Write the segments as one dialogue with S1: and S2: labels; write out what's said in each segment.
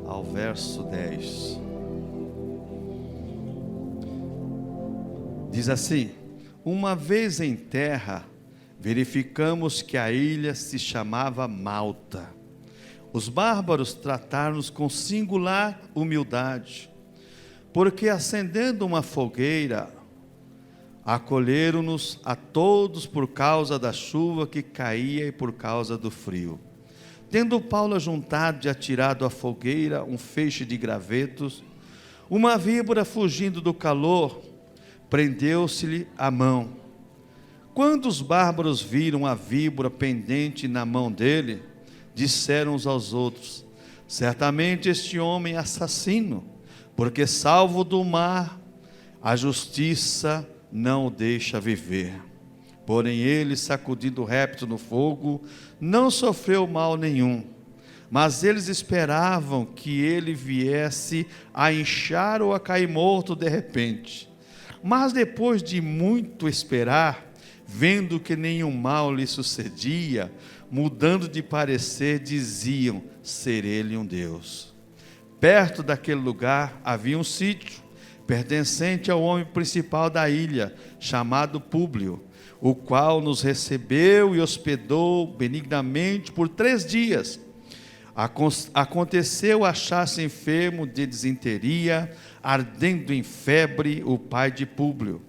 S1: ao verso 10. Diz assim: uma vez em terra, verificamos que a ilha se chamava Malta. Os bárbaros trataram-nos com singular humildade, porque acendendo uma fogueira, acolheram-nos a todos por causa da chuva que caía e por causa do frio. Tendo Paulo ajuntado e atirado à fogueira um feixe de gravetos, uma víbora, fugindo do calor, prendeu-se-lhe a mão. Quando os bárbaros viram a víbora pendente na mão dele, disseram uns aos outros: certamente este homem é assassino, porque salvo do mar, a justiça não o deixa viver. Porém ele, sacudindo o réptil no fogo, não sofreu mal nenhum. Mas eles esperavam que ele viesse a inchar ou a cair morto de repente. Mas depois de muito esperar, vendo que nenhum mal lhe sucedia, mudando de parecer, diziam ser ele um Deus. Perto daquele lugar havia um sítio, pertencente ao homem principal da ilha, chamado Públio, o qual nos recebeu e hospedou benignamente por 3 dias. Aconteceu achar-se enfermo de disenteria, ardendo em febre, o pai de Públio.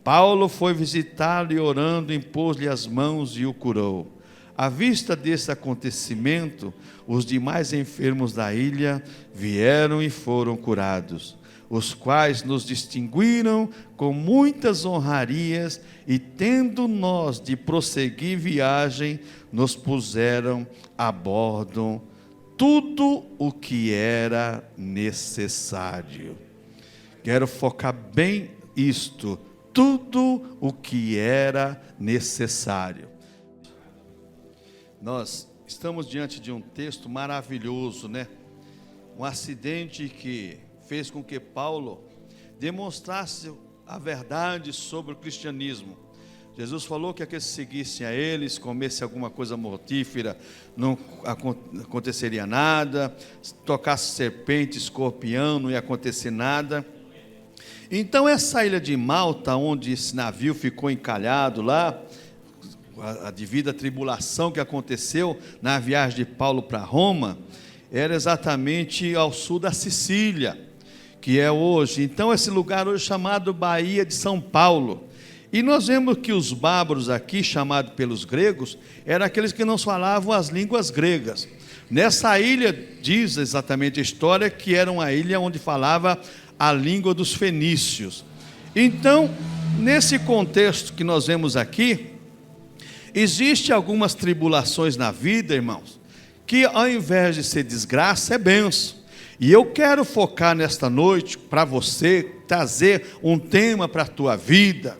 S1: Paulo foi visitá-lo e, orando, impôs-lhe as mãos e o curou. À vista desse acontecimento, os demais enfermos da ilha vieram e foram curados, os quais nos distinguiram com muitas honrarias, e tendo nós de prosseguir viagem, nos puseram a bordo tudo o que era necessário. Quero focar bem isto, tudo o que era necessário. Nós estamos diante de um texto maravilhoso, né? Um acidente que fez com que Paulo demonstrasse a verdade sobre o cristianismo. Jesus falou que aqueles que seguissem a eles, comessem alguma coisa mortífera, não aconteceria nada, tocasse serpente, escorpião, não ia acontecer nada. Então essa ilha de Malta, onde esse navio ficou encalhado lá, a devida tribulação que aconteceu na viagem de Paulo para Roma, era exatamente ao sul da Sicília, que é hoje. Então esse lugar hoje é chamado Baía de São Paulo. E nós vemos que os bárbaros aqui, chamados pelos gregos, eram aqueles que não falavam as línguas gregas. Nessa ilha, diz exatamente a história, que era uma ilha onde falava a língua dos fenícios. Então, nesse contexto que nós vemos aqui, existem algumas tribulações na vida, irmãos, que ao invés de ser desgraça, é bênção. E eu quero focar nesta noite, para você, trazer um tema para a tua vida,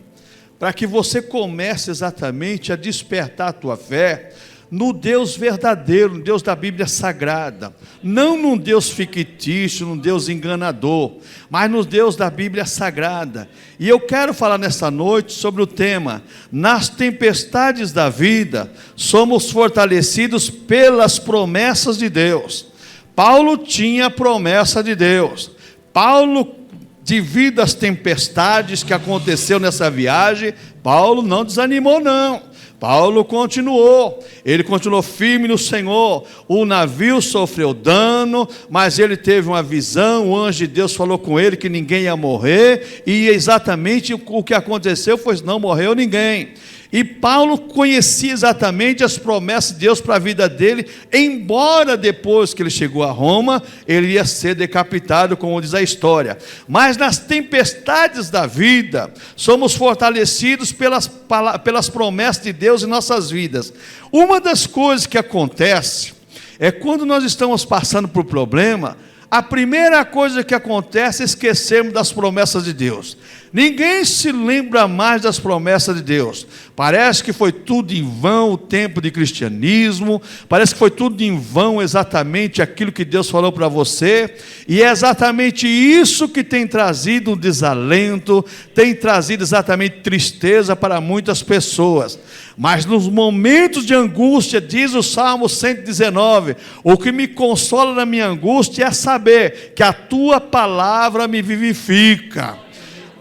S1: para que você comece exatamente a despertar a tua fé no Deus verdadeiro, no Deus da Bíblia Sagrada, não num Deus fictício, num Deus enganador, mas no Deus da Bíblia Sagrada. E eu quero falar nesta noite sobre o tema: nas tempestades da vida, somos fortalecidos pelas promessas de Deus. Paulo tinha a promessa de Deus. Paulo, devido às tempestades que aconteceu nessa viagem, Paulo não desanimou não. Paulo continuou, ele continuou firme no Senhor. O navio sofreu dano, mas ele teve uma visão, o anjo de Deus falou com ele que ninguém ia morrer, e exatamente o que aconteceu foi que não morreu ninguém. E Paulo conhecia exatamente as promessas de Deus para a vida dele, embora depois que ele chegou a Roma, ele ia ser decapitado, como diz a história. Mas nas tempestades da vida, somos fortalecidos pelas promessas de Deus em nossas vidas. Uma das coisas que acontece é quando nós estamos passando por problema, a primeira coisa que acontece é esquecermos das promessas de Deus. Ninguém se lembra mais das promessas de Deus. Parece que foi tudo em vão o tempo de cristianismo, parece que foi tudo em vão exatamente aquilo que Deus falou para você, e é exatamente isso que tem trazido um desalento, tem trazido exatamente tristeza para muitas pessoas. Mas nos momentos de angústia, diz o Salmo 119, o que me consola na minha angústia é saber que a tua palavra me vivifica.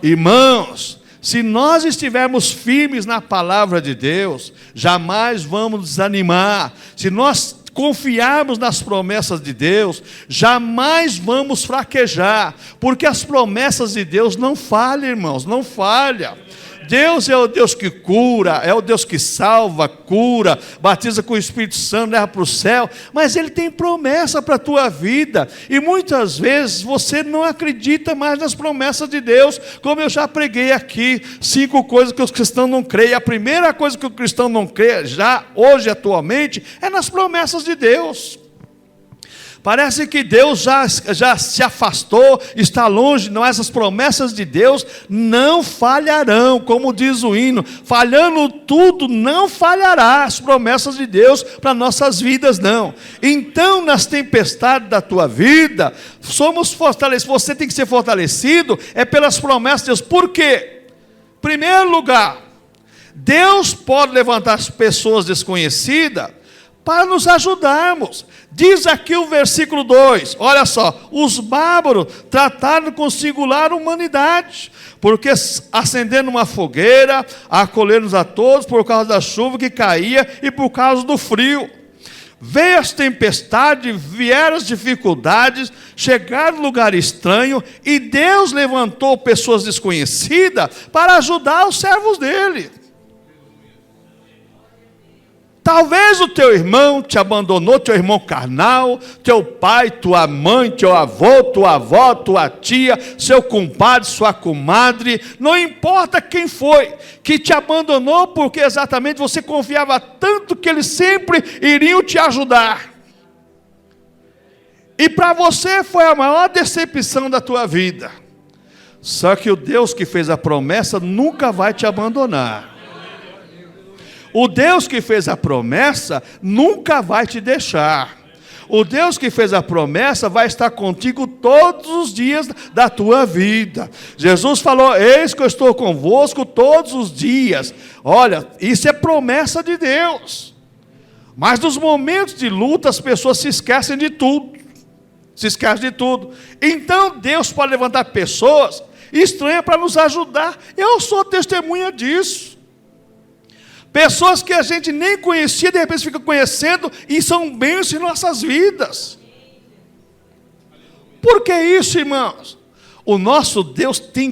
S1: Irmãos, se nós estivermos firmes na palavra de Deus, jamais vamos desanimar. Se nós confiarmos nas promessas de Deus, jamais vamos fraquejar, porque as promessas de Deus não falham, irmãos, não falham. Deus é o Deus que cura, é o Deus que salva, cura, batiza com o Espírito Santo, leva para o céu, mas Ele tem promessa para a tua vida, e muitas vezes você não acredita mais nas promessas de Deus, como eu já preguei aqui, 5 coisas que os cristãos não creem. A primeira coisa que o cristão não crê, já hoje, atualmente, é nas promessas de Deus. Parece que Deus já se afastou, está longe. Não, essas promessas de Deus não falharão, como diz o hino, falhando tudo, não falhará as promessas de Deus para nossas vidas, não. Então, nas tempestades da tua vida, somos fortalecidos, você tem que ser fortalecido, é pelas promessas de Deus. Por quê? Em primeiro lugar, Deus pode levantar as pessoas desconhecidas para nos ajudarmos. Diz aqui o versículo 2, olha só, os bárbaros trataram com singular humanidade, porque acendendo uma fogueira, acolheram-nos a todos por causa da chuva que caía e por causa do frio. Veio as tempestades, vieram as dificuldades, chegaram no lugar estranho, e Deus levantou pessoas desconhecidas para ajudar os servos dele. Talvez o teu irmão te abandonou, teu irmão carnal, teu pai, tua mãe, teu avô, tua avó, tua tia, seu compadre, sua comadre, não importa quem foi que te abandonou, porque exatamente você confiava tanto que eles sempre iriam te ajudar. E para você foi a maior decepção da tua vida. Só que o Deus que fez a promessa nunca vai te abandonar. O Deus que fez a promessa nunca vai te deixar. O Deus que fez a promessa vai estar contigo todos os dias da tua vida. Jesus falou, eis que eu estou convosco todos os dias. Olha, isso é promessa de Deus. Mas nos momentos de luta as pessoas se esquecem de tudo. Se esquecem de tudo. Então Deus pode levantar pessoas estranhas para nos ajudar. Eu sou testemunha disso. Pessoas que a gente nem conhecia, de repente fica conhecendo, e são bênçãos em nossas vidas. Por que isso, irmãos? O nosso Deus tem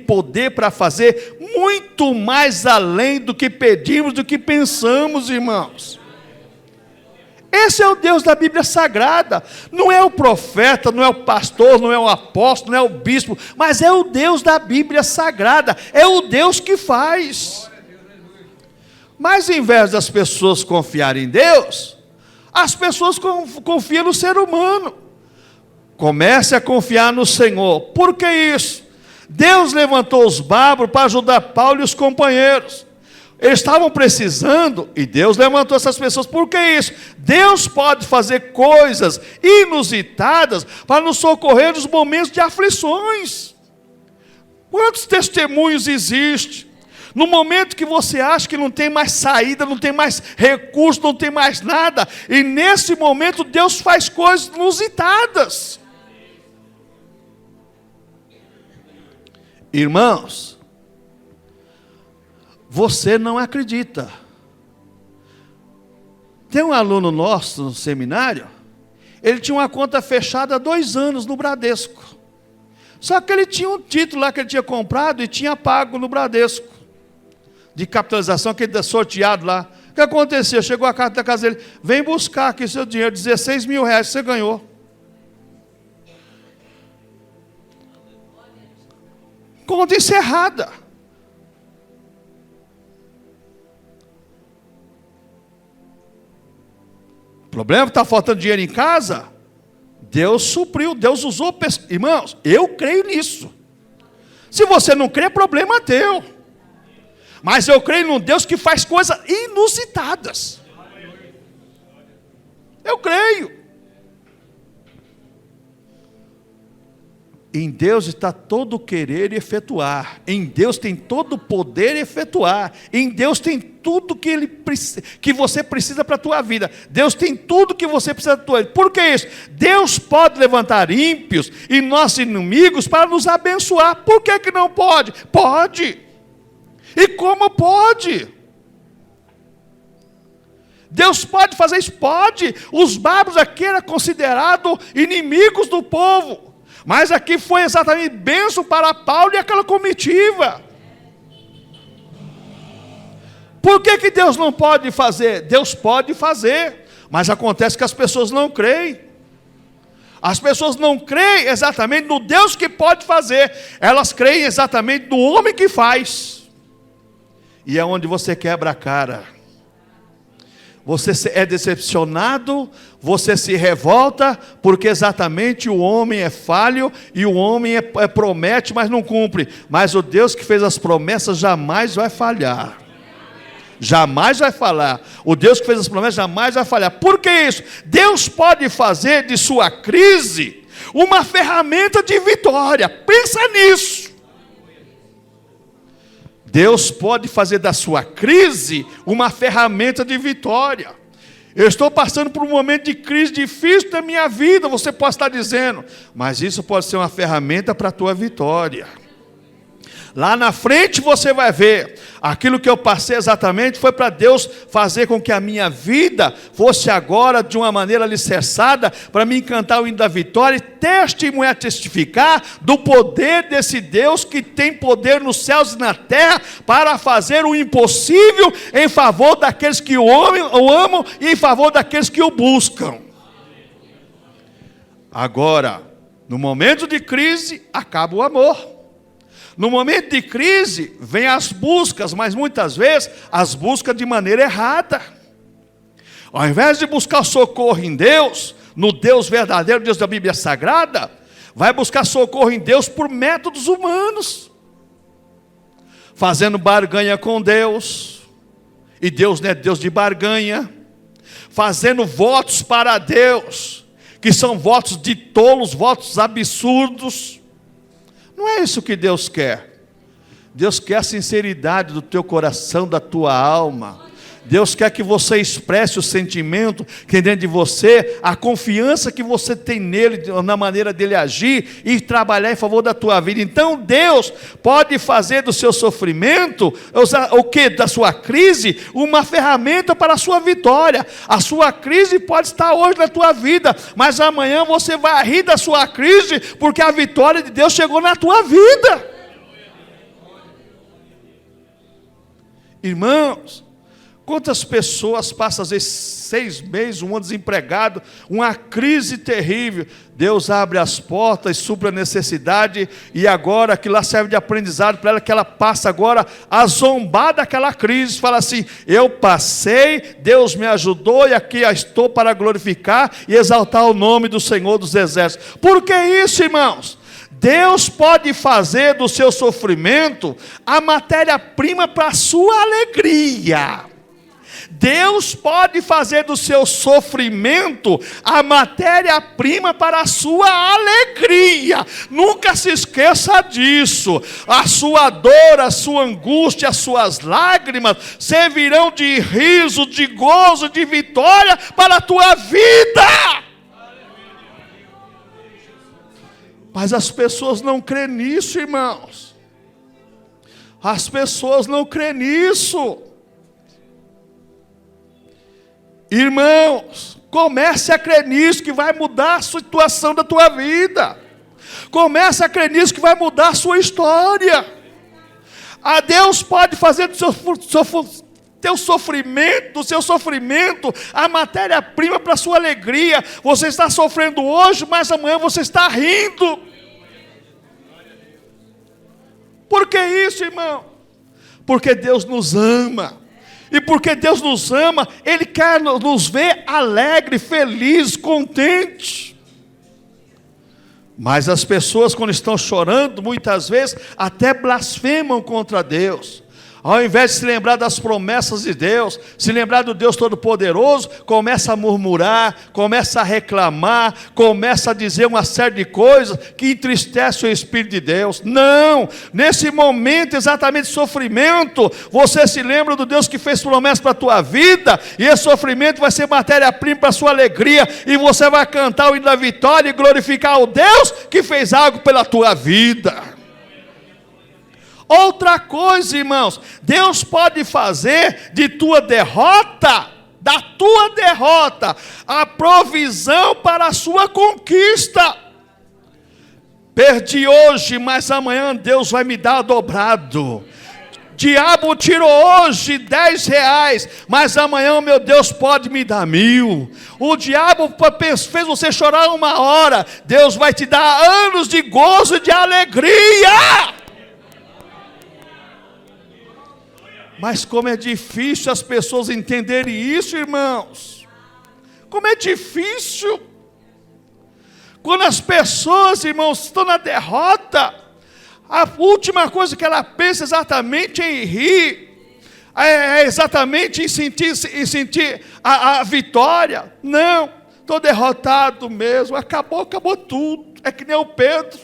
S1: poder para fazer muito mais além do que pedimos, do que pensamos, irmãos. Esse é o Deus da Bíblia Sagrada. Não é o profeta, não é o pastor, não é o apóstolo, não é o bispo, mas é o Deus da Bíblia Sagrada. É o Deus que faz. Mas em vez das pessoas confiarem em Deus, as pessoas confiam no ser humano. Comece a confiar no Senhor. Por que isso? Deus levantou os bárbaros para ajudar Paulo e os companheiros. Eles estavam precisando e Deus levantou essas pessoas. Por que isso? Deus pode fazer coisas inusitadas para nos socorrer nos momentos de aflições. Quantos testemunhos existem? No momento que você acha que não tem mais saída, não tem mais recurso, não tem mais nada, e nesse momento Deus faz coisas inusitadas. Irmãos, você não acredita. Tem um aluno nosso no seminário, ele tinha uma conta fechada há 2 anos no Bradesco. Só que ele tinha um título lá que ele tinha comprado e tinha pago no Bradesco, de capitalização, que ele tinha sorteado lá. O que aconteceu? Chegou a carta da casa dele, vem buscar aqui seu dinheiro, 16 mil reais, você ganhou. Conta encerrada. O problema está faltando dinheiro em casa? Deus supriu, Deus usou. Irmãos, eu creio nisso. Se você não crê, é problema teu. Mas eu creio num Deus que faz coisas inusitadas. Eu creio. Em Deus está todo o querer e efetuar. Em Deus tem todo o poder e efetuar. Em Deus tem tudo que você precisa para a tua vida. Deus tem tudo que você precisa da tua vida. Por que isso? Deus pode levantar ímpios e nossos inimigos para nos abençoar. Por que que não pode? Pode. E como pode? Deus pode fazer isso? Pode. Os bárbaros aqui eram considerados inimigos do povo. Mas aqui foi exatamente bênção para Paulo e aquela comitiva. Por que que Deus não pode fazer? Deus pode fazer, mas acontece que as pessoas não creem. As pessoas não creem exatamente no Deus que pode fazer. Elas creem exatamente no homem que faz. E é onde você quebra a cara. Você é decepcionado, você se revolta, porque exatamente o homem é falho, e o homem promete, mas não cumpre. Mas o Deus que fez as promessas jamais vai falhar. Jamais vai falhar. O Deus que fez as promessas jamais vai falhar. Por que isso? Deus pode fazer de sua crise uma ferramenta de vitória. Pensa nisso. Deus pode fazer da sua crise uma ferramenta de vitória. Eu estou passando por um momento de crise difícil da minha vida, você pode estar dizendo, mas isso pode ser uma ferramenta para a tua vitória. Lá na frente você vai ver, aquilo que eu passei exatamente foi para Deus fazer com que a minha vida fosse agora de uma maneira alicerçada, para me cantar o hino da vitória e testemunhar, testificar do poder desse Deus que tem poder nos céus e na terra, para fazer o impossível em favor daqueles que o amam e em favor daqueles que o buscam. Agora, no momento de crise, acaba o amor. No momento de crise, vem as buscas, mas muitas vezes, as buscas de maneira errada. Ao invés de buscar socorro em Deus, no Deus verdadeiro, Deus da Bíblia Sagrada, vai buscar socorro em Deus por métodos humanos. Fazendo barganha com Deus, e Deus não é Deus de barganha. Fazendo votos para Deus, que são votos de tolos, votos absurdos. Não é isso que Deus quer. Deus quer a sinceridade do teu coração, da tua alma. Deus quer que você expresse o sentimento que tem dentro de você, a confiança que você tem nele, na maneira dele agir e trabalhar em favor da tua vida. Então Deus pode fazer do seu sofrimento, da sua crise, uma ferramenta para a sua vitória. A sua crise pode estar hoje na tua vida, mas amanhã você vai rir da sua crise, porque a vitória de Deus chegou na tua vida. Irmãos, quantas pessoas passam às vezes 6 meses, um ano desempregado, uma crise terrível. Deus abre as portas, supra a necessidade, e agora aquilo lá serve de aprendizado para ela, que ela passa agora a zombar daquela crise. Fala assim, eu passei, Deus me ajudou, e aqui estou para glorificar e exaltar o nome do Senhor dos Exércitos. Por que isso, irmãos? Deus pode fazer do seu sofrimento a matéria-prima para a sua alegria. Deus pode fazer do seu sofrimento a matéria-prima para a sua alegria. Nunca se esqueça disso. A sua dor, a sua angústia, as suas lágrimas servirão de riso, de gozo, de vitória para a tua vida. Mas as pessoas não creem nisso, irmãos. As pessoas não creem nisso. Irmãos, comece a crer nisso, que vai mudar a situação da tua vida. Comece a crer nisso, que vai mudar a sua história. A Deus pode fazer do seu sofrimento a matéria-prima para a sua alegria. Você está sofrendo hoje, mas amanhã você está rindo. Por que isso, irmão? Porque Deus nos ama. E porque Deus nos ama, Ele quer nos ver alegre, feliz, contente. Mas as pessoas, quando estão chorando, muitas vezes até blasfemam contra Deus. Ao invés de se lembrar das promessas de Deus, se lembrar do Deus Todo-Poderoso, começa a murmurar, começa a reclamar, começa a dizer uma série de coisas que entristece o Espírito de Deus. Não! Nesse momento exatamente de sofrimento, você se lembra do Deus que fez promessa para a tua vida, e esse sofrimento vai ser matéria-prima para a sua alegria, e você vai cantar o hino da vitória e glorificar o Deus que fez algo pela tua vida. Outra coisa, irmãos, Deus pode fazer de tua derrota, da tua derrota, a provisão para a sua conquista. Perdi hoje, mas amanhã Deus vai me dar dobrado. Diabo tirou hoje 10 reais, mas amanhã o meu Deus pode me dar 1000. O diabo fez você chorar 1 hora, Deus vai te dar anos de gozo e de alegria. Mas como é difícil as pessoas entenderem isso, irmãos. Como é difícil. Quando as pessoas, irmãos, estão na derrota, a última coisa que ela pensa exatamente é em rir. É exatamente em sentir a vitória. Não, estou derrotado mesmo. Acabou tudo. É que nem o Pedro.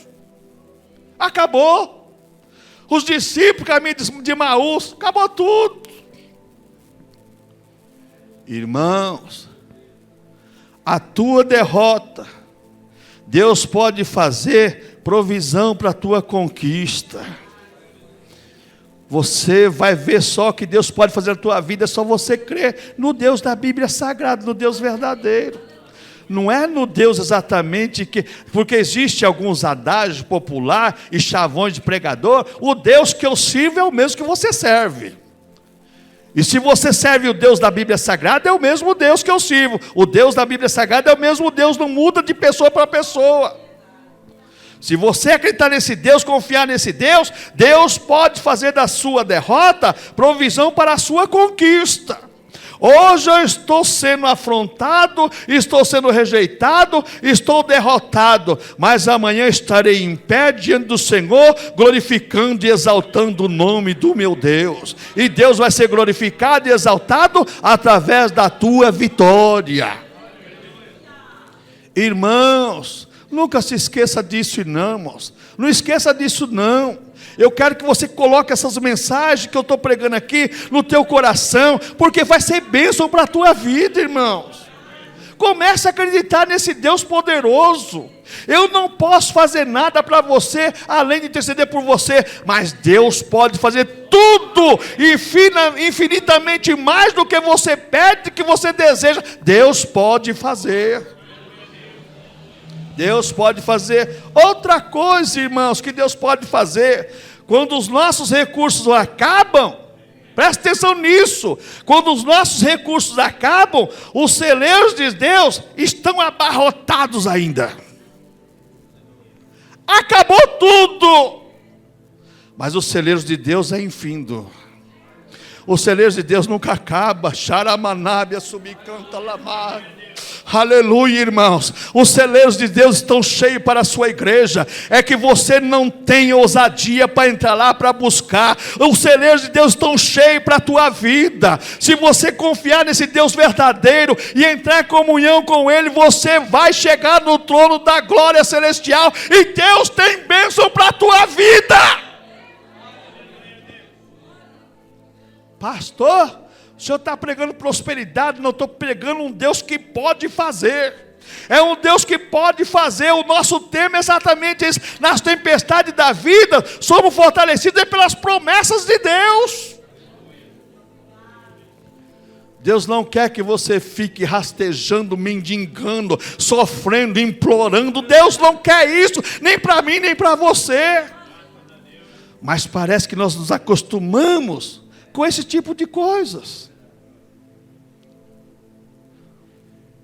S1: Acabou. Os discípulos, caminho de Emaús, acabou tudo. Irmãos, a tua derrota, Deus pode fazer provisão para a tua conquista. Você vai ver só que Deus pode fazer na tua vida, é só você crer no Deus da Bíblia Sagrada, no Deus verdadeiro. Não é no Deus exatamente porque existe alguns adágios popular e chavões de pregador. O Deus que eu sirvo é o mesmo que você serve. E se você serve o Deus da Bíblia Sagrada, é o mesmo Deus que eu sirvo. O Deus da Bíblia Sagrada é o mesmo Deus, não muda de pessoa para pessoa. Se você acreditar nesse Deus, confiar nesse Deus, Deus pode fazer da sua derrota provisão para a sua conquista. Hoje eu estou sendo afrontado, estou sendo rejeitado, estou derrotado, mas amanhã estarei em pé diante do Senhor, glorificando e exaltando o nome do meu Deus. E Deus vai ser glorificado e exaltado através da tua vitória. Irmãos, nunca se esqueça disso, irmãos. Não esqueça disso, não. Eu quero que você coloque essas mensagens que eu estou pregando aqui no teu coração, porque vai ser bênção para a tua vida, irmãos. Comece a acreditar nesse Deus poderoso. Eu não posso fazer nada para você, além de interceder por você, mas Deus pode fazer tudo, infinitamente mais do que você pede, que você deseja. Deus pode fazer. Deus pode fazer. Outra coisa, irmãos, que Deus pode fazer, quando os nossos recursos acabam, presta atenção nisso, quando os nossos recursos acabam, os celeiros de Deus estão abarrotados ainda. Acabou tudo, mas os celeiros de Deus é infindo. Os celeiros de Deus nunca acabam. Xaramanabia subicanta lamar. Aleluia, irmãos. Os celeiros de Deus estão cheios para a sua igreja. É que você não tem ousadia para entrar lá para buscar. Os celeiros de Deus estão cheios para a tua vida. Se você confiar nesse Deus verdadeiro e entrar em comunhão com Ele, você vai chegar no trono da glória celestial. E Deus tem bênção para a tua vida. Pastor, o senhor está pregando prosperidade. Não, estou pregando um Deus que pode fazer. É um Deus que pode fazer. O nosso tema é exatamente isso. Nas tempestades da vida, somos fortalecidos pelas promessas de Deus. Deus não quer que você fique rastejando, mendigando, sofrendo, implorando. Deus não quer isso, nem para mim, nem para você. Mas parece que nós nos acostumamos com esse tipo de coisas.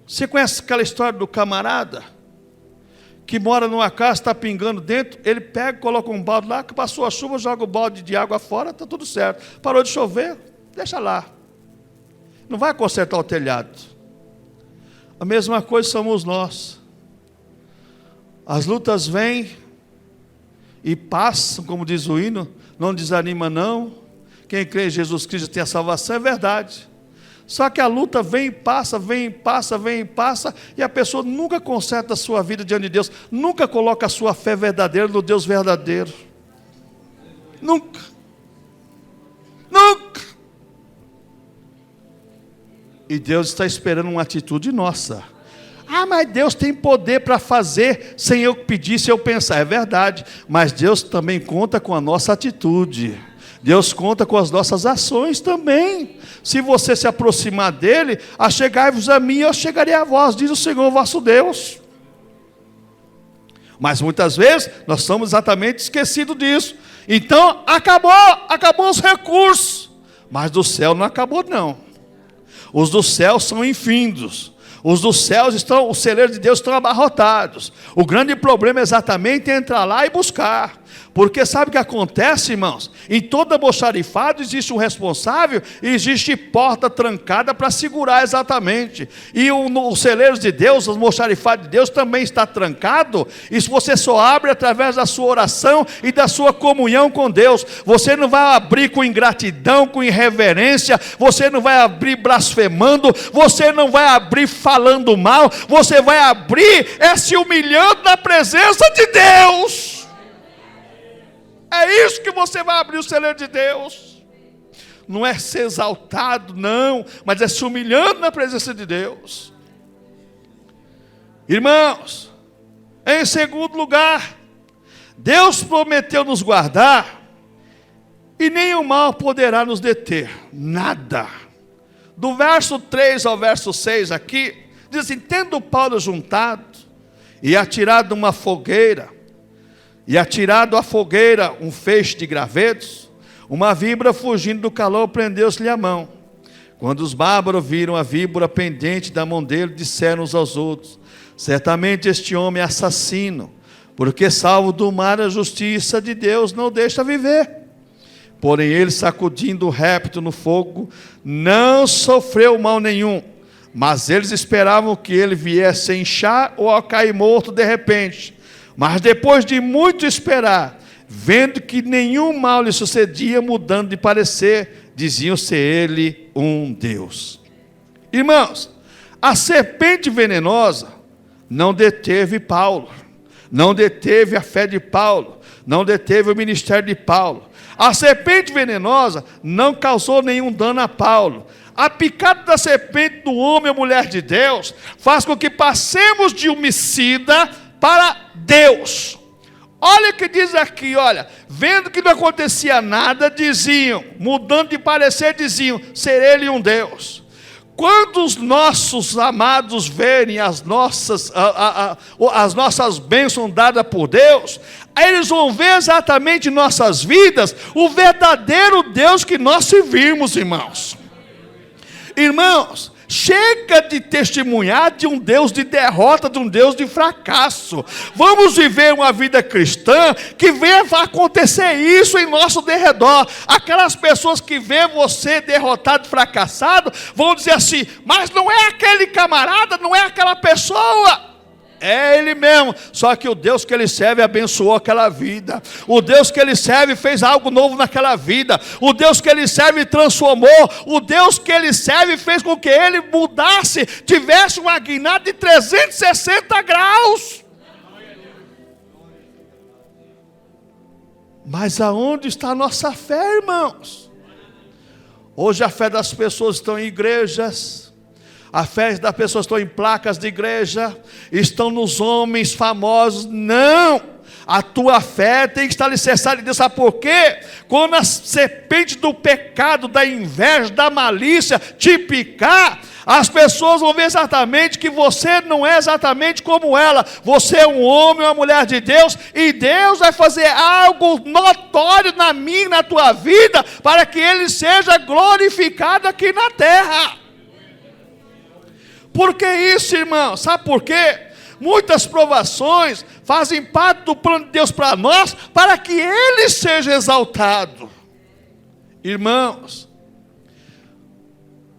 S1: Você conhece aquela história do camarada que mora numa casa, está pingando dentro, ele pega, coloca um balde lá, que passou a chuva, joga o balde de água fora, está tudo certo. Parou de chover, deixa lá. Não vai consertar o telhado. A mesma coisa somos nós. As lutas vêm e passam, como diz o hino, não desanima não. Quem crê em Jesus Cristo tem a salvação, é verdade. Só que a luta vem e passa, vem e passa, vem e passa, e a pessoa nunca conserta a sua vida diante de Deus, nunca coloca a sua fé verdadeira no Deus verdadeiro. Nunca. Nunca. E Deus está esperando uma atitude nossa. Ah, mas Deus tem poder para fazer sem eu pedir, sem eu pensar. É verdade, mas Deus também conta com a nossa atitude. Deus conta com as nossas ações também. Se você se aproximar dele, achegai-vos a mim, eu chegarei a vós, diz o Senhor vosso Deus. Mas muitas vezes nós somos exatamente esquecidos disso. Então acabou os recursos. Mas do céu não acabou não. Os do céu são infindos. Os dos céus estão, os celeiros de Deus estão abarrotados. O grande problema é exatamente entrar lá e buscar. Porque sabe o que acontece, irmãos? Em todo almoxarifado existe um responsável e existe porta trancada para segurar exatamente. E os celeiros de Deus, os almoxarifados de Deus também está trancado. Isso você só abre através da sua oração e da sua comunhão com Deus. Você não vai abrir com ingratidão, com irreverência. Você não vai abrir blasfemando. Você não vai abrir falando mal. Você vai abrir se humilhando na presença de Deus. É isso que você vai abrir o celeiro de Deus. Não é ser exaltado, não, mas é se humilhando na presença de Deus. Irmãos, em segundo lugar, Deus prometeu nos guardar e nenhum mal poderá nos deter, nada. Do verso 3 ao verso 6 aqui, diz assim: tendo Paulo juntado e atirado uma fogueira, e atirado à fogueira um feixe de gravetos, uma víbora fugindo do calor prendeu-se-lhe a mão. Quando os bárbaros viram a víbora pendente da mão dele, disseram uns aos outros: certamente este homem é assassino, porque salvo do mar a justiça de Deus não deixa viver. Porém ele, sacudindo o réptil no fogo, não sofreu mal nenhum, mas eles esperavam que ele viesse a inchar ou a cair morto de repente. Mas depois de muito esperar, vendo que nenhum mal lhe sucedia, mudando de parecer, diziam ser ele um Deus. Irmãos, a serpente venenosa não deteve Paulo, não deteve a fé de Paulo, não deteve o ministério de Paulo. A serpente venenosa não causou nenhum dano a Paulo. A picada da serpente do homem ou mulher de Deus faz com que passemos de homicida para Deus. Olha o que diz aqui, olha, vendo que não acontecia nada, diziam, mudando de parecer, diziam, ser ele um Deus. Quando os nossos amados verem as nossas bênçãos dadas por Deus, aí eles vão ver exatamente em nossas vidas o verdadeiro Deus que nós servimos, irmãos. Irmãos, chega de testemunhar de um Deus de derrota, de um Deus de fracasso. Vamos viver uma vida cristã que venha acontecer isso em nosso derredor. Aquelas pessoas que vêem você derrotado, fracassado, vão dizer assim: mas não é aquele camarada, não é aquela pessoa. É ele mesmo, só que o Deus que ele serve abençoou aquela vida. O Deus que ele serve fez algo novo naquela vida. O Deus que ele serve transformou. O Deus que ele serve fez com que ele mudasse, tivesse uma guinada de 360 graus. Mas aonde está a nossa fé, irmãos? Hoje a fé das pessoas estão em igrejas, a fé das pessoas estão em placas de igreja, estão nos homens famosos. Não! A tua fé tem que estar alicerçada em Deus. Sabe por quê? Quando a serpente do pecado, da inveja, da malícia te picar, as pessoas vão ver exatamente que você não é exatamente como ela. Você é um homem, uma mulher de Deus, e Deus vai fazer algo notório na minha e na tua vida, para que Ele seja glorificado aqui na terra. Por que isso, irmão? Sabe por quê? Muitas provações fazem parte do plano de Deus para nós, para que Ele seja exaltado. Irmãos,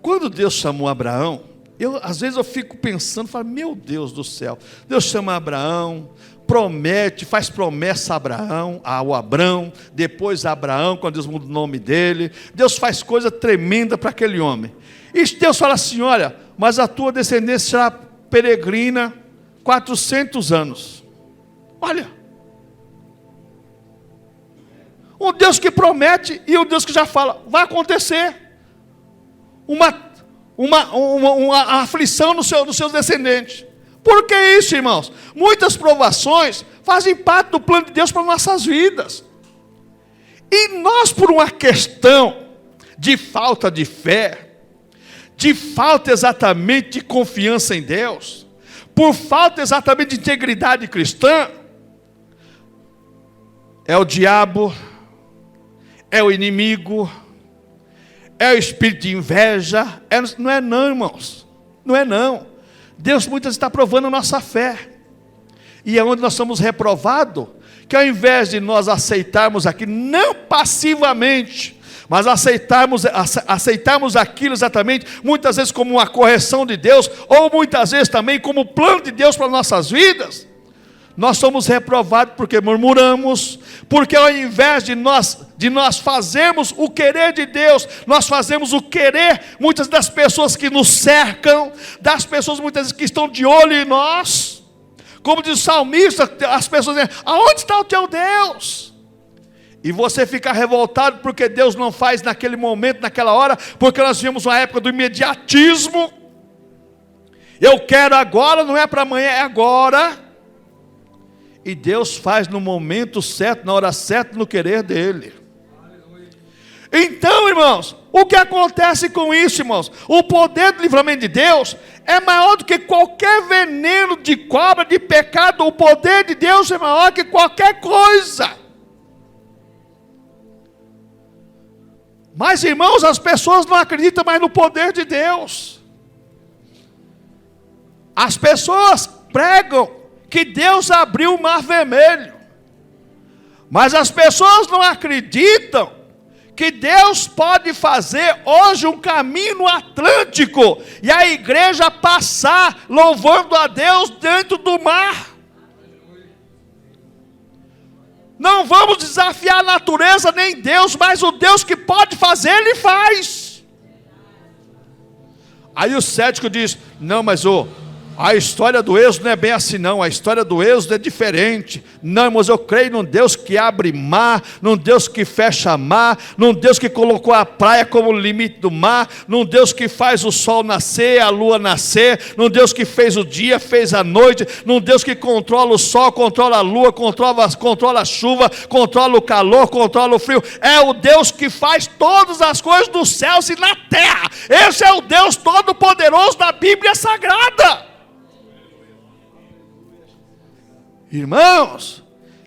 S1: quando Deus chamou Abraão, às vezes eu fico pensando, falo, meu Deus do céu, Deus chama Abraão, promete, faz promessa a Abraão, ao Abrão, depois a Abraão, quando Deus muda o nome dele. Deus faz coisa tremenda para aquele homem. E Deus fala assim: olha, mas a tua descendência será peregrina 400 anos. Olha, um Deus que promete e um Deus que já fala, vai acontecer uma aflição nos seus descendentes. Por que isso, irmãos? Muitas provações fazem parte do plano de Deus para nossas vidas. E nós, por uma questão de falta de fé, de falta exatamente de confiança em Deus, por falta exatamente de integridade cristã, é o diabo, é o inimigo, é o espírito de inveja, não é não, irmãos, não é não. Deus muitas vezes está provando a nossa fé, e é onde nós somos reprovados, que ao invés de nós aceitarmos aquilo, não passivamente, mas aceitarmos aquilo exatamente, muitas vezes como uma correção de Deus, ou muitas vezes também como plano de Deus para nossas vidas, nós somos reprovados porque murmuramos, porque ao invés de nós fazermos o querer de Deus, nós fazemos o querer, muitas das pessoas que nos cercam, das pessoas muitas vezes que estão de olho em nós, como diz o salmista, as pessoas dizem: aonde está o teu Deus? E você fica revoltado porque Deus não faz naquele momento, naquela hora, porque nós vivemos uma época do imediatismo. Eu quero agora, não é para amanhã, é agora. E Deus faz no momento certo, na hora certa, no querer dele. Então, irmãos, o que acontece com isso, irmãos? O poder do livramento de Deus é maior do que qualquer veneno de cobra, de pecado. O poder de Deus é maior que qualquer coisa. Mas, irmãos, as pessoas não acreditam mais no poder de Deus. As pessoas pregam que Deus abriu o mar vermelho, mas as pessoas não acreditam que Deus pode fazer hoje um caminho no Atlântico, e a igreja passar louvando a Deus dentro do mar. Não vamos desafiar a natureza nem Deus, mas o Deus que pode fazer, Ele faz. Aí o cético diz: não, mas a história do Êxodo não é bem assim não, a história do Êxodo é diferente. Não, irmãos, eu creio num Deus que abre mar, num Deus que fecha mar, num Deus que colocou a praia como limite do mar, num Deus que faz o sol nascer, a lua nascer, num Deus que fez o dia, fez a noite, num Deus que controla o sol, controla a lua, controla a chuva, controla o calor, controla o frio. É o Deus que faz todas as coisas nos céus e na terra. Esse é o Deus todo-poderoso da Bíblia Sagrada. Irmãos,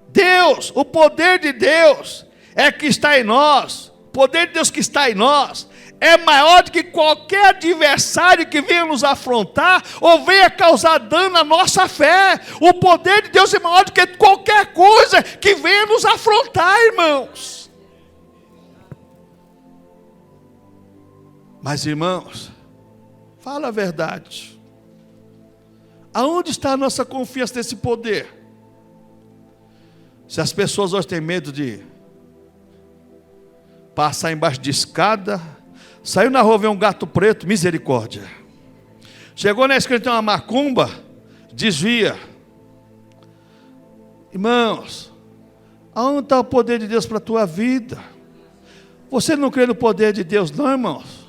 S1: Deus, o poder de Deus é que está em nós, o poder de Deus que está em nós é maior do que qualquer adversário que venha nos afrontar ou venha causar dano à nossa fé. O poder de Deus é maior do que qualquer coisa que venha nos afrontar, irmãos. Mas, irmãos, fala a verdade. Aonde está a nossa confiança nesse poder? Se as pessoas hoje têm medo de passar embaixo de escada, saiu na rua, vê um gato preto, misericórdia. Chegou na esquina, tem uma macumba, desvia. Irmãos, aonde está o poder de Deus para a tua vida? Você não crê no poder de Deus não, irmãos?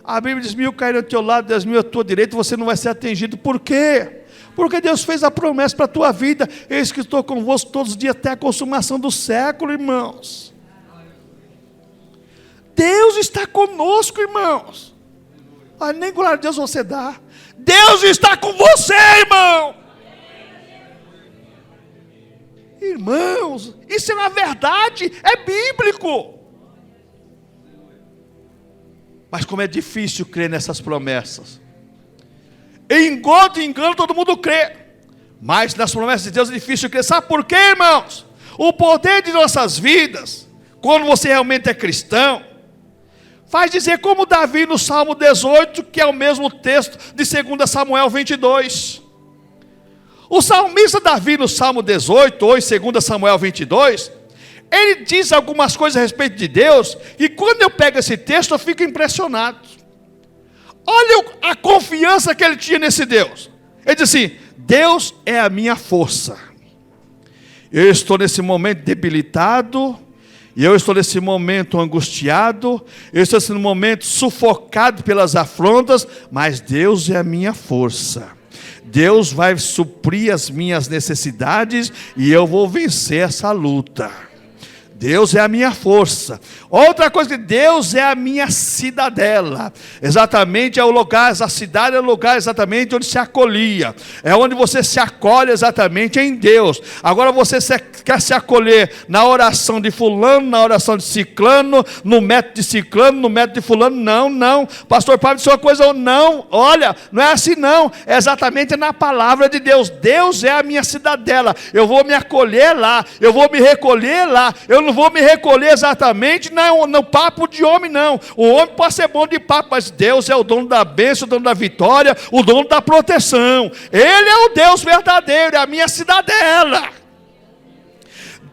S1: A Bíblia diz: 1000 cairão ao teu lado, 10.000 à tua direita, você não vai ser atingido. Por quê? Porque Deus fez a promessa para a tua vida: eis que estou convosco todos os dias até a consumação do século, irmãos. Deus está conosco, irmãos. Nem glória a Deus você dá. Deus está com você, irmão. Irmãos, isso é uma verdade, é bíblico. Mas como é difícil crer nessas promessas. Em gosto e engano todo mundo crê, mas nas promessas de Deus é difícil crer. Sabe por quê, irmãos? O poder de nossas vidas, quando você realmente é cristão, faz dizer como Davi no Salmo 18, que é o mesmo texto de 2 Samuel 22. O salmista Davi, no Salmo 18, ou em 2 Samuel 22, ele diz algumas coisas a respeito de Deus, e quando eu pego esse texto, eu fico impressionado. Olha a confiança que ele tinha nesse Deus. Ele diz assim: Deus é a minha força. Eu estou nesse momento debilitado, e eu estou nesse momento angustiado, eu estou nesse momento sufocado pelas afrontas, mas Deus é a minha força. Deus vai suprir as minhas necessidades e eu vou vencer essa luta. Deus é a minha força. Outra coisa, que Deus é a minha cidadela. Exatamente, é o lugar, a cidade é o lugar exatamente onde se acolhia. É onde você se acolhe exatamente em Deus. Agora você quer se acolher na oração de fulano, na oração de ciclano, no método de ciclano, no método de fulano. Não. Pastor Pablo disse uma coisa ou não. Olha, não é assim não. É exatamente na palavra de Deus. Deus é a minha cidadela. Eu vou me acolher lá. Eu vou me recolher lá. Eu não vou me recolher exatamente no papo de homem, não. O homem pode ser bom de papo, mas Deus é o dono da bênção, o dono da vitória, o dono da proteção. Ele é o Deus verdadeiro, é a minha cidadela.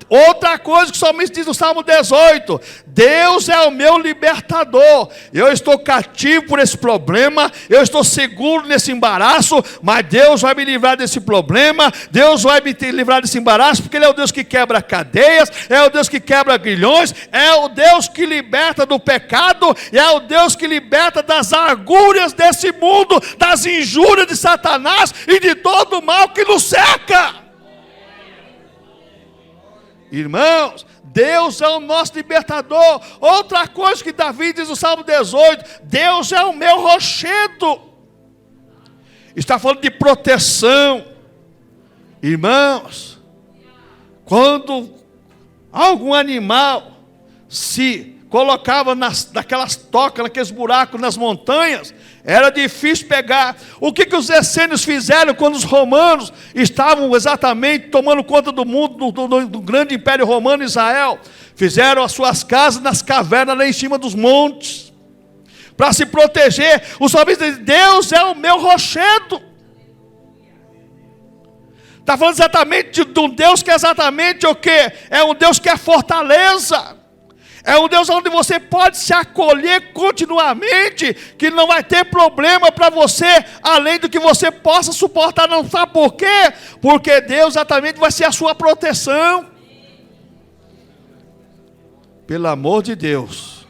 S1: Outra coisa que o salmista diz no Salmo 18: Deus é o meu libertador. Eu estou cativo por esse problema, eu estou seguro nesse embaraço, mas Deus vai me livrar desse problema, Deus vai me livrar desse embaraço, porque Ele é o Deus que quebra cadeias, é o Deus que quebra grilhões, é o Deus que liberta do pecado, e é o Deus que liberta das agulhas desse mundo, das injúrias de Satanás e de todo o mal que nos cerca. Irmãos, Deus é o nosso libertador. Outra coisa que Davi diz no Salmo 18: Deus é o meu rochedo. Está falando de proteção. Irmãos, quando algum animal se colocava naquelas tocas, naqueles buracos nas montanhas, era difícil pegar. O que os essênios fizeram quando os romanos estavam exatamente tomando conta do mundo, do grande império romano Israel? Fizeram as suas casas nas cavernas lá em cima dos montes, para se proteger. O salmista diz: Deus é o meu rochedo. Está falando exatamente de um Deus que é exatamente o quê? É um Deus que é fortaleza. É um Deus onde você pode se acolher continuamente, que não vai ter problema para você, além do que você possa suportar. Não sabe por quê? Porque Deus exatamente vai ser a sua proteção. Pelo amor de Deus,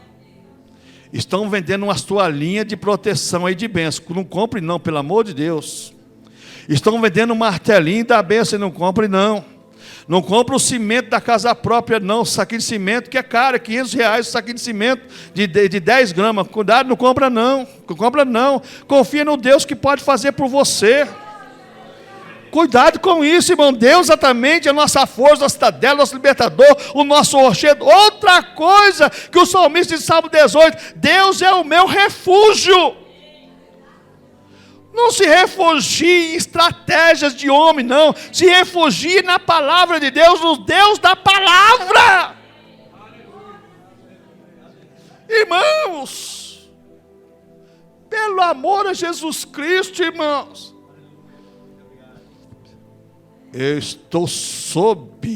S1: estão vendendo umas toalhinhas de proteção aí de bênção. Não compre não, pelo amor de Deus. Estão vendendo um martelinho da bênção, não compre não. Não compra o cimento da casa própria, não. Saquinho de cimento que é caro, R$500 o saquinho de cimento de 10 gramas. Cuidado, não compra não. Não compra não. Confia no Deus que pode fazer por você. Cuidado com isso, irmão. Deus exatamente é a nossa força, a cidadela, nosso libertador, o nosso rochedo. Outra coisa que o salmista diz no Salmo 18: Deus é o meu refúgio. Não se refugie em estratégias de homem, não. Se refugie na palavra de Deus, no Deus da palavra. Irmãos, pelo amor a Jesus Cristo, irmãos, eu estou sob,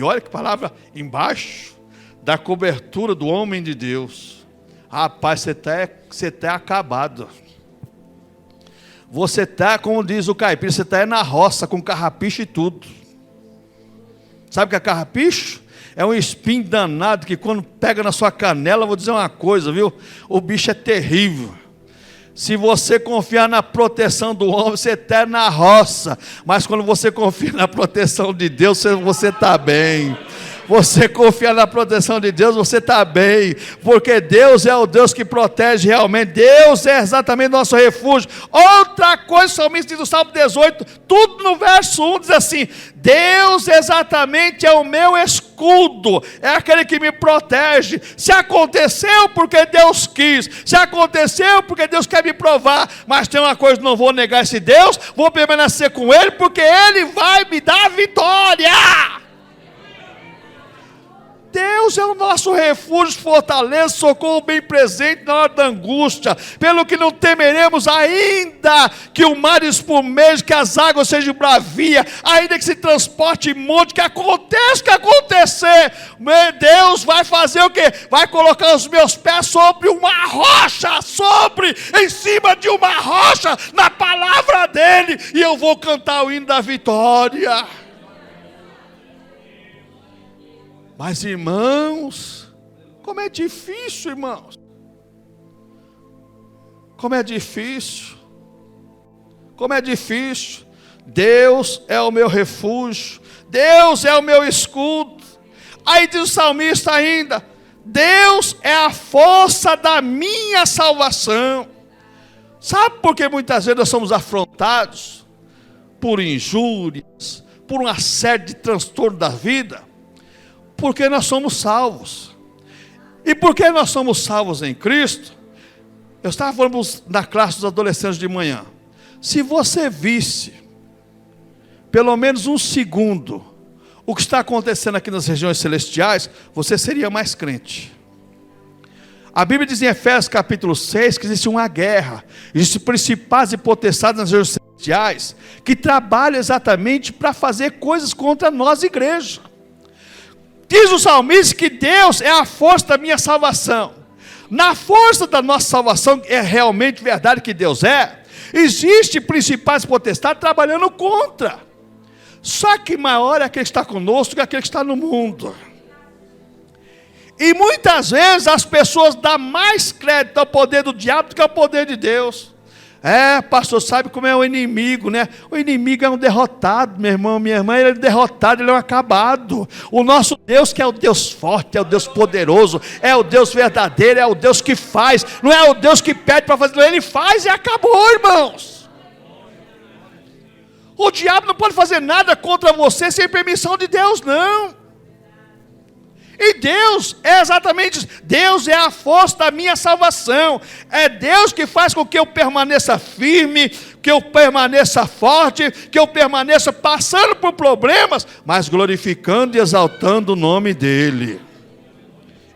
S1: olha que palavra, embaixo da cobertura do homem de Deus. Rapaz, você está acabado. Você está, como diz o caipira, você está na roça com carrapicho e tudo. Sabe o que é carrapicho? É um espinho danado que quando pega na sua canela, vou dizer uma coisa, viu? O bicho é terrível. Se você confiar na proteção do homem, você está na roça. Mas quando você confia na proteção de Deus, você está bem. Você confia na proteção de Deus, você está bem, porque Deus é o Deus que protege realmente. Deus é exatamente nosso refúgio. Outra coisa, o salmista diz no Salmo 18, tudo no verso 1, diz assim: Deus exatamente é o meu escudo, é aquele que me protege. Se aconteceu porque Deus quis, se aconteceu porque Deus quer me provar, mas tem uma coisa, não vou negar esse Deus, vou permanecer com Ele, porque Ele vai me dar vitória. Deus é o nosso refúgio, fortaleza, socorro bem presente na hora da angústia, pelo que não temeremos, ainda que o mar espumeje, que as águas sejam bravias, ainda que se transporte monte, que aconteça o que acontecer, meu Deus vai fazer o quê? Vai colocar os meus pés sobre uma rocha, em cima de uma rocha, na palavra dele, e eu vou cantar o hino da vitória. Mas irmãos, como é difícil, irmãos. Como é difícil. Como é difícil. Deus é o meu refúgio. Deus é o meu escudo. Aí diz o salmista ainda: Deus é a força da minha salvação. Sabe por que muitas vezes nós somos afrontados por injúrias, por uma série de transtornos da vida? Porque nós somos salvos. E porque nós somos salvos em Cristo, eu estava falando na classe dos adolescentes de manhã, se você visse pelo menos um segundo o que está acontecendo aqui nas regiões celestiais, você seria mais crente. A Bíblia diz em Efésios capítulo 6 que existe uma guerra, existem principados e potestades nas regiões celestiais que trabalham exatamente para fazer coisas contra nós, igreja. Diz o salmista que Deus é a força da minha salvação. Na força da nossa salvação, é realmente verdade que Deus é, existe principais potestades trabalhando contra. Só que maior é aquele que está conosco que aquele que está no mundo. E muitas vezes as pessoas dão mais crédito ao poder do diabo do que ao poder de Deus. Pastor, sabe como é o inimigo, né? O inimigo é um derrotado, meu irmão, minha irmã, ele é derrotado, ele é um acabado. O nosso Deus, que é o Deus forte, é o Deus poderoso, é o Deus verdadeiro, é o Deus que faz, não é o Deus que pede para fazer, ele faz e acabou, irmãos. O diabo não pode fazer nada contra você sem permissão de Deus, não. E Deus é exatamente isso. Deus é a força da minha salvação. É Deus que faz com que eu permaneça firme, que eu permaneça forte, que eu permaneça passando por problemas, mas glorificando e exaltando o nome dEle.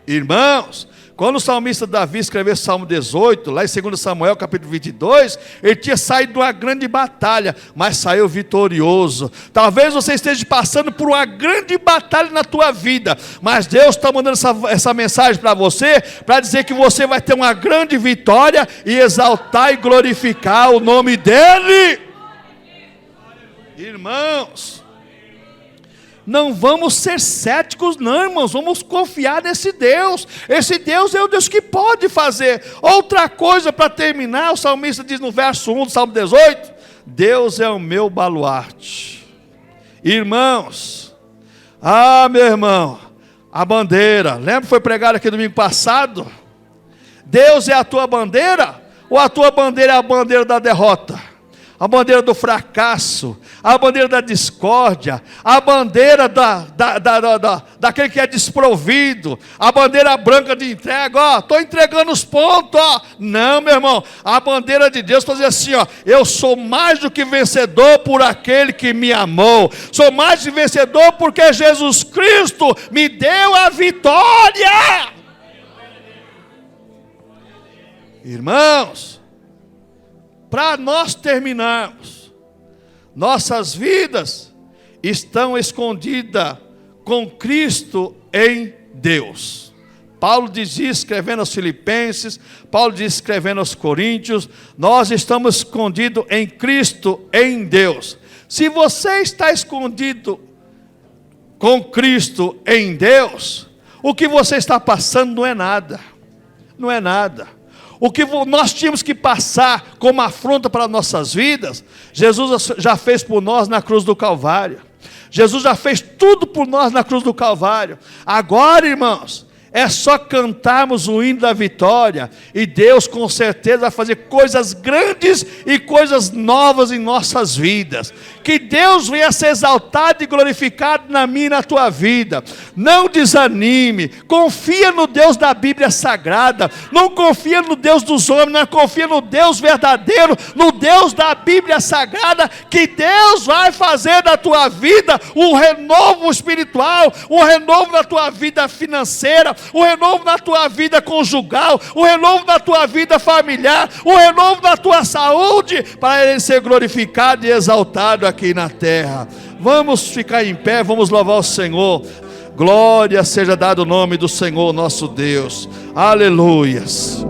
S1: Irmãos, quando o salmista Davi escreveu o Salmo 18, lá em 2 Samuel capítulo 22, ele tinha saído de uma grande batalha, mas saiu vitorioso. Talvez você esteja passando por uma grande batalha na tua vida, mas Deus está mandando essa mensagem para você, para dizer que você vai ter uma grande vitória e exaltar e glorificar o nome dEle. Irmãos, não vamos ser céticos não, irmãos, vamos confiar nesse Deus. Esse Deus é o Deus que pode fazer. Outra coisa para terminar, o salmista diz no verso 1 do Salmo 18, Deus é o meu baluarte. Irmãos, meu irmão, a bandeira, lembra que foi pregado aqui domingo passado? Deus é a tua bandeira? Ou a tua bandeira é a bandeira da derrota? A bandeira do fracasso, a bandeira da discórdia, a bandeira daquele que é desprovido, a bandeira branca de entrega, estou entregando os pontos, Não, meu irmão, a bandeira de Deus fazia assim, eu sou mais do que vencedor por aquele que me amou, sou mais do que vencedor porque Jesus Cristo me deu a vitória. Irmãos, para nós terminarmos, nossas vidas estão escondidas com Cristo em Deus. Paulo diz isso escrevendo aos Filipenses, Paulo diz escrevendo aos Coríntios, nós estamos escondidos em Cristo em Deus. Se você está escondido com Cristo em Deus, o que você está passando não é nada, não é nada. O que nós tínhamos que passar como afronta para nossas vidas, Jesus já fez por nós na cruz do Calvário. Jesus já fez tudo por nós na cruz do Calvário. Agora, irmãos, É só cantarmos o hino da vitória, e Deus com certeza vai fazer coisas grandes e coisas novas em nossas vidas. Que Deus venha ser exaltado e glorificado na minha e na tua vida. Não desanime, confia no Deus da Bíblia Sagrada, não confia no Deus dos homens, não confia no Deus verdadeiro, no Deus da Bíblia Sagrada, que Deus vai fazer da tua vida um renovo espiritual, um renovo na tua vida financeira, o renovo na tua vida conjugal, o renovo na tua vida familiar, o renovo na tua saúde, para Ele ser glorificado e exaltado aqui na terra. Vamos ficar em pé, vamos louvar o Senhor. Glória seja dado o nome do Senhor nosso Deus. Aleluias.